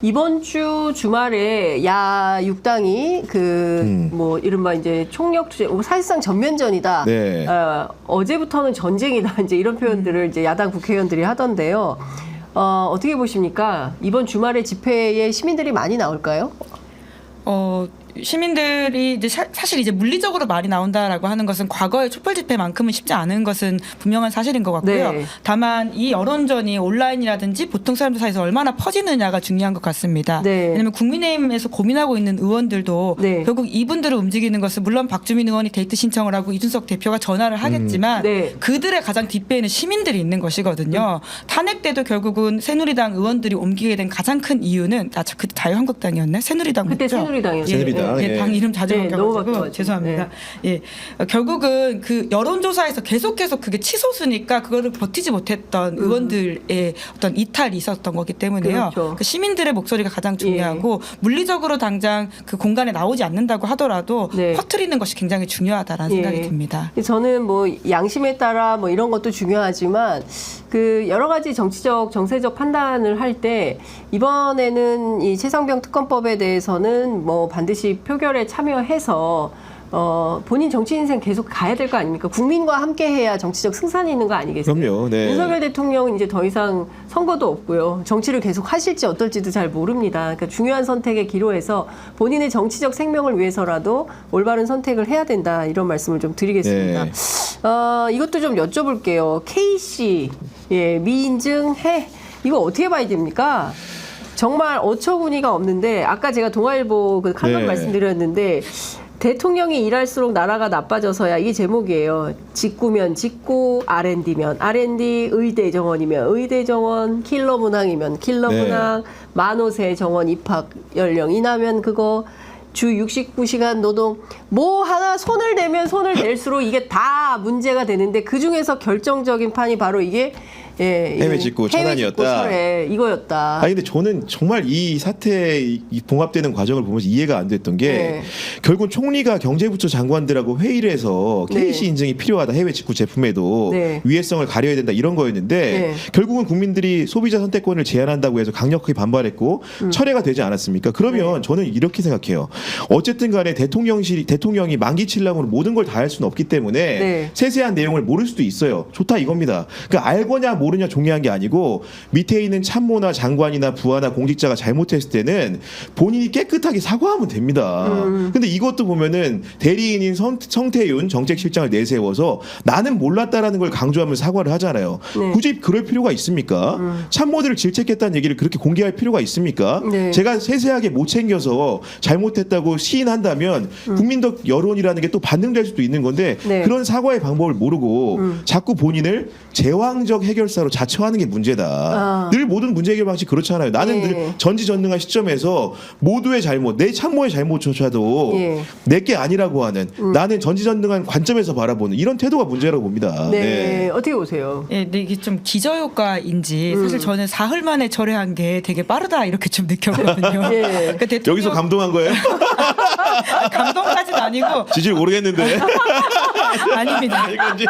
이번 주 주말에 야 6당이 뭐 이른바 이제 총력 투쟁, 사실상 전면전이다. 네. 어제부터는 전쟁이다. 이제 이런 표현들을 이제 야당 국회의원들이 하던데요. 어떻게 보십니까? 이번 주말에 집회에 시민들이 많이 나올까요? 시민들이 이제 사실 이제 물리적으로 말이 나온다라고 하는 것은 과거의 촛불 집회만큼은 쉽지 않은 것은 분명한 사실인 것 같고요. 네. 다만 이 여론전이 온라인이라든지 보통 사람들 사이에서 얼마나 퍼지느냐가 중요한 것 같습니다. 네. 왜냐하면 국민의힘에서 고민하고 있는 의원들도 네. 결국 이분들을 움직이는 것은 물론 박주민 의원이 데이트 신청을 하고 이준석 대표가 전화를 하겠지만 네. 그들의 가장 뒷배에는 시민들이 있는 것이거든요. 탄핵 때도 결국은 새누리당 의원들이 옮기게 된 가장 큰 이유는 그때 자유한국당이었나요? 새누리당 그때 맞죠? 새누리당이었어요. 새누리당. 예, 당 이름 자주 네, 너무 바뀌어가지고 바뀌어가지고. 죄송합니다. 예, 결국은 그 여론조사에서 계속해서 그게 치솟으니까 그거를 버티지 못했던 의원들의 어떤 이탈이 있었던 거기 때문에요. 그렇죠. 그 시민들의 목소리가 가장 중요하고 물리적으로 당장 그 공간에 나오지 않는다고 하더라도 네. 퍼뜨리는 것이 굉장히 중요하다라는 생각이 듭니다. 저는 뭐 양심에 따라 뭐 이런 것도 중요하지만 그 여러 가지 정치적 정세적 판단을 할 때 이번에는 이 최상병 특검법에 대해서는 뭐 반드시 표결에 참여해서 본인 정치 인생 계속 가야 될 거 아닙니까? 국민과 함께 해야 정치적 승산이 있는 거 아니겠어요? 그럼요. 네. 윤석열 대통령은 이제 더 이상 선거도 없고요. 정치를 계속 하실지 어떨지도 잘 모릅니다. 그러니까 중요한 선택에 기로해서 본인의 정치적 생명을 위해서라도 올바른 선택을 해야 된다. 이런 말씀을 좀 드리겠습니다. 네. 이것도 좀 여쭤볼게요. K씨, 미인증해. 이거 어떻게 봐야 됩니까? 정말 어처구니가 없는데 아까 제가 동아일보 그 칼럼 네. 말씀드렸는데 대통령이 일할수록 나라가 나빠져서야 이게 제목이에요. 직구면 직구, R&D면 R&D, 의대 정원이면 의대 정원, 킬러 문항이면 킬러 네. 문항, 만호세 정원 입학 연령 이나면 그거 주 69시간 노동 뭐 하나 손을 대면 손을 댈수록 이게 다 문제가 되는데 그중에서 결정적인 판이 바로 이게 해외 직구 차단이었다. 철회 이거였다. 아니 근데 저는 정말 이 사태 이 봉합되는 과정을 보면서 이해가 안 됐던 게 네. 결국 총리가 경제부처 장관들하고 회의를 해서 네. KC 인증이 필요하다. 해외 직구 제품에도 네. 위해성을 가려야 된다 이런 거였는데 네. 결국은 국민들이 소비자 선택권을 제한한다고 해서 강력하게 반발했고 철회가 되지 않았습니까? 그러면 네. 저는 이렇게 생각해요. 어쨌든 간에 대통령이 만기 칠랑으로 모든 걸 다 할 수는 없기 때문에 네. 세세한 내용을 모를 수도 있어요. 좋다 이겁니다. 그러니까 알거냐 모르냐 중요한 게 아니고 밑에 있는 참모나 장관이나 부하나 공직자가 잘못했을 때는 본인이 깨끗하게 사과하면 됩니다. 근데 이것도 보면은 대리인인 성태윤 정책실장을 내세워서 나는 몰랐다라는 걸 강조하면서 사과를 하잖아요. 네. 굳이 그럴 필요가 있습니까? 참모들을 질책했다는 얘기를 그렇게 공개할 필요가 있습니까? 네. 제가 세세하게 못 챙겨서 잘못했다고 시인한다면 국민적 여론이라는 게 또 반등될 수도 있는 건데 네. 그런 사과의 방법을 모르고 자꾸 본인을 제왕적 해결사로 자처하는 게 문제다. 늘 모든 문제 해결 방식 그렇잖아요. 나는 예. 늘 전지전능한 시점에서 모두의 잘못, 내 참모의 잘못조차도 예. 내게 아니라고 하는 나는 전지전능한 관점에서 바라보는 이런 태도가 문제라고 봅니다. 네. 어떻게 보세요? 예, 근데 이게 좀 기저효과인지 사실 저는 사흘 만에 철회한 게 되게 빠르다 이렇게 좀 느꼈거든요. 예. 그러니까 대통령 여기서 감동한 거예요? 감동까지는 아니고 지질 모르겠는데. 아닙니다. 이건지.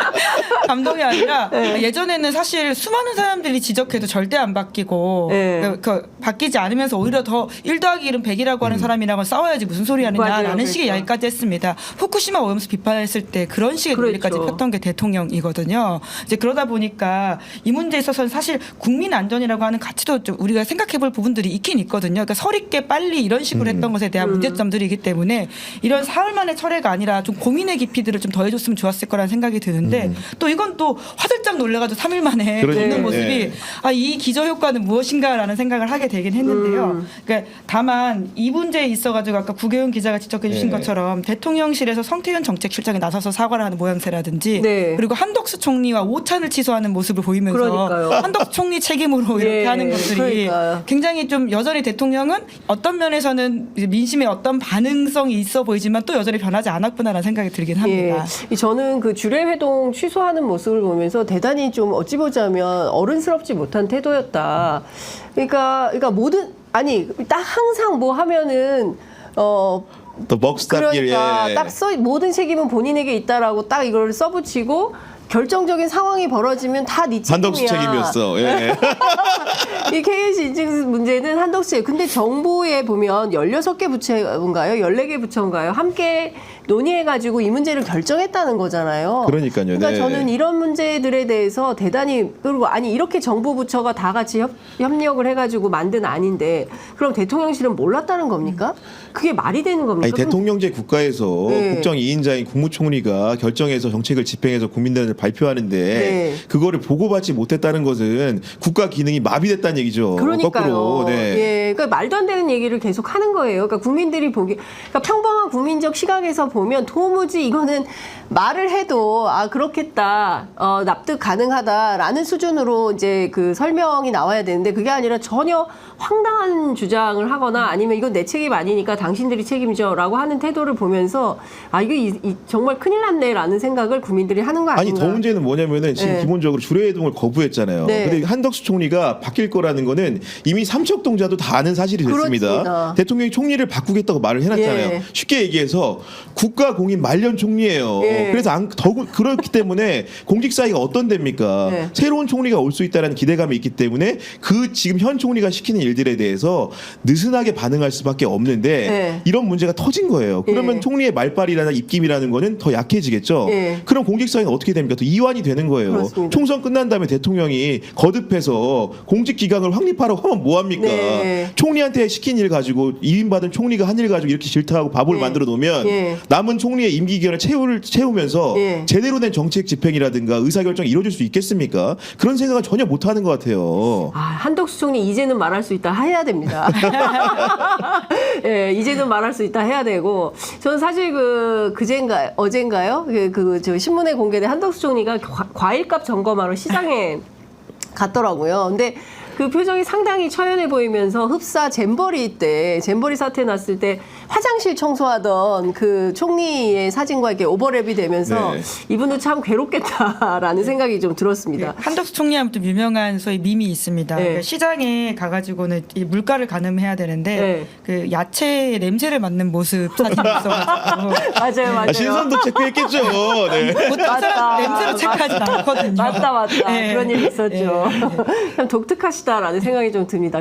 감동이 아니라 예전에는 사실 수많은 사람들이 지적해도 절대 안 바뀌고 네. 바뀌지 않으면서 오히려 더 1 더하기 1은 100이라고 하는 사람이랑은 싸워야지 무슨 소리 하느냐라는 맞아요. 식의 그러니까. 이야기까지 했습니다. 후쿠시마 오염수 비판했을 때 그런 식의 그렇죠. 논리까지 폈던 게 대통령이거든요. 이제 그러다 보니까 이 문제에 있어서는 사실 국민 안전이라고 하는 가치도 좀 우리가 생각해볼 부분들이 있긴 있거든요. 그러니까 설있게 빨리 이런 식으로 했던 것에 대한 문제점들이기 때문에 이런 사흘 만의 철회가 아니라 좀 고민의 깊이들을 좀 더해줬으면 좋았을 거라는 생각이 드는데 또 이건 또 화들짝 놀래가지고 3일 만에 그러니까요. 웃는 모습이 네. 이 기저효과는 무엇인가라는 생각을 하게 되긴 했는데요. 그러니까 다만 이 문제에 있어가지고 아까 구교훈 기자가 지적해 주신 네. 것처럼 대통령실에서 성태윤 정책실장이 나서서 사과를 하는 모양새라든지 네. 그리고 한덕수 총리와 오찬을 취소하는 모습을 보이면서 그러니까요. 한덕수 총리 책임으로 이렇게 예, 하는 것들이 그러니까요. 굉장히 좀 여전히 대통령은 어떤 면에서는 민심에 어떤 반응성이 있어 보이지만 또 여전히 변하지 않았구나라는 생각이 들긴 합니다. 저는 그 주례 회동 취소하는 모습을 보면서 대단히 좀 어찌 보자면 어른스럽지 못한 태도였다. 그러니까 모든 딱 항상 뭐 하면은 또 먹스답길 그러니까 딱 모든 책임은 본인에게 있다라고 딱 이걸 써붙이고 결정적인 상황이 벌어지면 다 네 책임이야. 한덕수 책임이었어. 예. 이 KS 인증 문제는 한덕수예요. 근데 정부에 보면 16개 부처인가요? 14개 부처인가요? 함께 논의해가지고 이 문제를 결정했다는 거잖아요. 그러니까요. 그러니까 네. 저는 이런 문제들에 대해서 대단히 그리고 아니 이렇게 정부 부처가 다 같이 협력을 해가지고 만든 안인데 그럼 대통령실은 몰랐다는 겁니까? 그게 말이 되는 겁니까? 아니, 대통령제 국가에서 네. 국정 2인자인 국무총리가 결정해서 정책을 집행해서 국민들한테 발표하는데 네. 그거를 보고받지 못했다는 것은 국가 기능이 마비됐다는 얘기죠. 그러니까요. 거꾸로. 네. 예, 그러니까 말도 안 되는 얘기를 계속 하는 거예요. 그러니까 국민들이 그러니까 평범한 국민적 시각에서 보면 도무지 이거는 말을 해도 그렇겠다, 납득 가능하다라는 수준으로 이제 그 설명이 나와야 되는데 그게 아니라 전혀 황당한 주장을 하거나 아니면 이건 내 책임 아니니까 당신들이 책임져라고 하는 태도를 보면서 이거 정말 큰일 났네라는 생각을 국민들이 하는 거 아니 아닌가? 더 문제는 뭐냐면은 지금 네. 기본적으로 주례이동을 거부했잖아요. 네. 근데 한덕수 총리가 바뀔 거라는 거는 이미 삼척동자도 다 아는 사실이 됐습니다. 그렇습니다. 대통령이 총리를 바꾸겠다고 말을 해놨잖아요. 예. 쉽게 얘기해서 국가공인 말년 총리예요. 예. 그래서 그렇기 때문에 공직 사이가 어떤 데입니까? 네. 새로운 총리가 올 수 있다는 기대감이 있기 때문에 그 지금 현 총리가 시키는 일들에 대해서 느슨하게 반응할 수밖에 없는데 네. 이런 문제가 터진 거예요. 그러면 예. 총리의 말발이나 입김이라는 거는 더 약해지겠죠. 예. 그럼 공직 사이는 어떻게 됩니까? 또 이완이 되는 거예요. 그렇습니다. 총선 끝난 다음에 대통령이 거듭해서 공직 기강을 확립하라고 하면 뭐 합니까? 네. 총리한테 시킨 일 가지고 이임받은 총리가 한 일 가지고 이렇게 질타하고 바보를 예. 만들어 놓으면 예. 남은 총리의 임기 기간을 채우면서 예. 제대로 된 정책 집행이라든가 의사결정이 이루어질 수 있겠습니까? 그런 생각은 전혀 못 하는 것 같아요. 한덕수 총리 이제는 말할 수 있다 해야 됩니다. 예, 이제는 말할 수 있다 해야 되고 저는 사실 어젠가요? 저 신문에 공개된 한덕수 총리가 과일값 점검하러 시장에 갔더라고요. 근데 그 표정이 상당히 처연해 보이면서 흡사 잼버리 사태 났을 때 화장실 청소하던 그 총리의 사진과 이렇게 오버랩이 되면서 네. 이분도 참 괴롭겠다라는 생각이 좀 들었습니다. 한덕수 총리하면 좀 유명한 소위 밈이 있습니다. 네. 그러니까 시장에 가가지고는 이 물가를 가늠해야 되는데 네. 그 야채 냄새를 맡는 모습 사진이 있어가지고 맞아요. 신선도 체크했겠죠. 네. 보통 사람 냄새로 체크하지 않거든요. 맞다. 네. 그런 일이 있었죠. 네. 참 독특하시다라는 생각이 좀 듭니다.